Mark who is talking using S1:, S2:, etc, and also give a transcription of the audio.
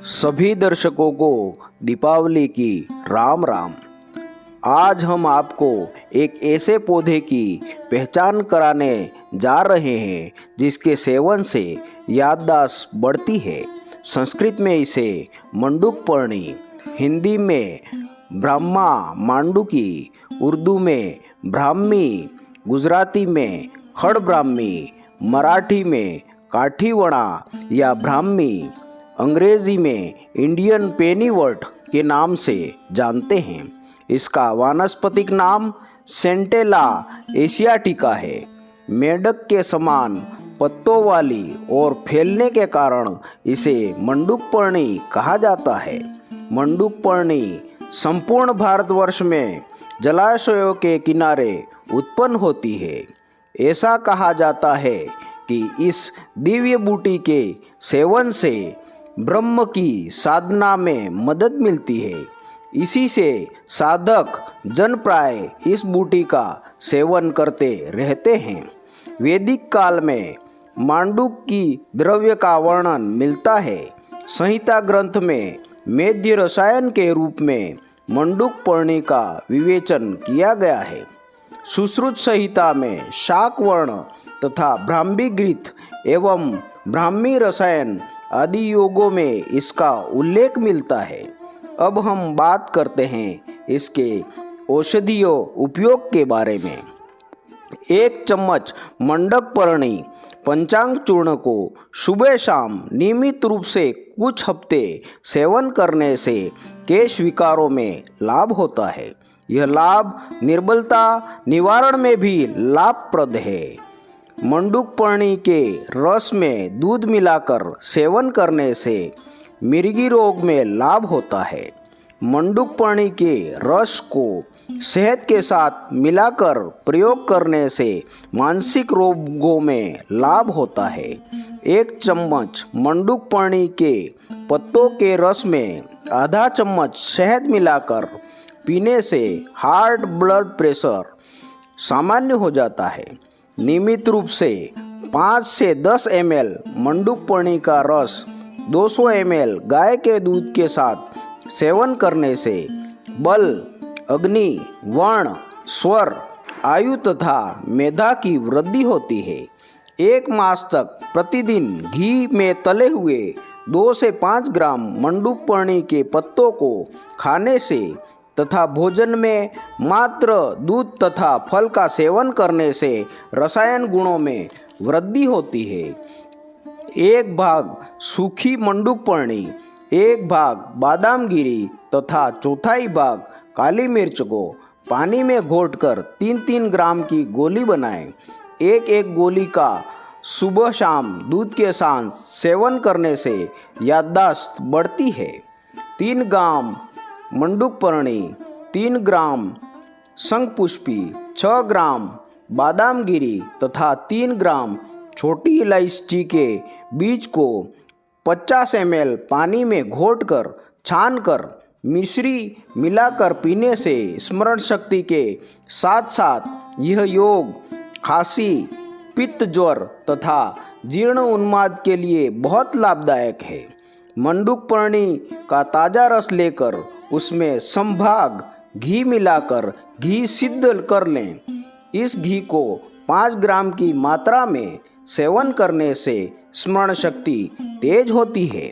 S1: सभी दर्शकों को दीपावली की राम राम। आज हम आपको एक ऐसे पौधे की पहचान कराने जा रहे हैं जिसके सेवन से याददाश्त बढ़ती है। संस्कृत में इसे मंडूकपर्णी, हिंदी में ब्रह्मा मांडुकी, उर्दू में ब्राह्मी, गुजराती में खड़ब्राह्मी, मराठी में काठीवणा या ब्राह्मी, अंग्रेजी में इंडियन पेनीवर्ट के नाम से जानते हैं। इसका वानस्पतिक नाम सेंटेला एशियाटिका है। मेंढक के समान पत्तों वाली और फैलने के कारण इसे मंडूकपर्णी कहा जाता है। मंडूकपर्णी संपूर्ण भारतवर्ष में जलाशयों के किनारे उत्पन्न होती है। ऐसा कहा जाता है कि इस दिव्य बूटी के सेवन से ब्रह्म की साधना में मदद मिलती है। इसी से साधक जन प्राय इस बूटी का सेवन करते रहते हैं। वैदिक काल में मांडूक की द्रव्य का वर्णन मिलता है। संहिता ग्रंथ में मेद्य रसायन के रूप में मंडूकपर्णी का विवेचन किया गया है। सुश्रुत संहिता में शाक वर्ण तथा ब्राह्मी घृत एवं ब्राह्मी रसायन आदि योगों में इसका उल्लेख मिलता है। अब हम बात करते हैं इसके औषधीय उपयोग के बारे में। 1 चम्मच मंडूकपर्णी पंचांग चूर्ण को सुबह शाम नियमित रूप से कुछ हफ्ते सेवन करने से केश विकारों में लाभ होता है। यह लाभ निर्बलता निवारण में भी लाभप्रद है। मंडूकपर्णी के रस में दूध मिलाकर सेवन करने से मिर्गी रोग में लाभ होता है। मंडूकपर्णी के रस को शहद के साथ मिलाकर प्रयोग करने से मानसिक रोगों में लाभ होता है। 1 चम्मच मंडूकपर्णी के पत्तों के रस में आधा चम्मच शहद मिलाकर पीने से हार्ट ब्लड प्रेशर सामान्य हो जाता है। नियमित रूप से 5 से 10 ml मंडूकपर्णी का रस 200 ml गाय के दूध के साथ सेवन करने से बल, अग्नि, वर्ण, स्वर, आयु तथा मेधा की वृद्धि होती है। 1 मास तक प्रतिदिन घी में तले हुए 2 से 5 ग्राम मंडूकपर्णी के पत्तों को खाने से तथा भोजन में मात्र दूध तथा फल का सेवन करने से रसायन गुणों में वृद्धि होती है। 1 भाग सूखी मंडूकपर्णी, 1 भाग बादामगिरी तथा चौथाई भाग काली मिर्च को पानी में घोटकर 3-3 ग्राम की गोली बनाएं। 1-1 गोली का सुबह शाम दूध के साथ सेवन करने से याददाश्त बढ़ती है। 3 ग्राम मंडूकपर्णी, 3 ग्राम शंखपुष्पी, 6 ग्राम बादामगिरी तथा 3 ग्राम छोटी इलायची के बीज को 50 ml पानी में घोटकर छानकर मिश्री मिलाकर पीने से स्मरण शक्ति के साथ साथ यह योग खांसी, पित्त ज्वर तथा जीर्ण उन्माद के लिए बहुत लाभदायक है। मंडूकपर्णी का ताज़ा रस लेकर उसमें संभाग घी मिलाकर घी सिद्ध कर लें। इस घी को 5 ग्राम की मात्रा में सेवन करने से स्मरण शक्ति तेज होती है।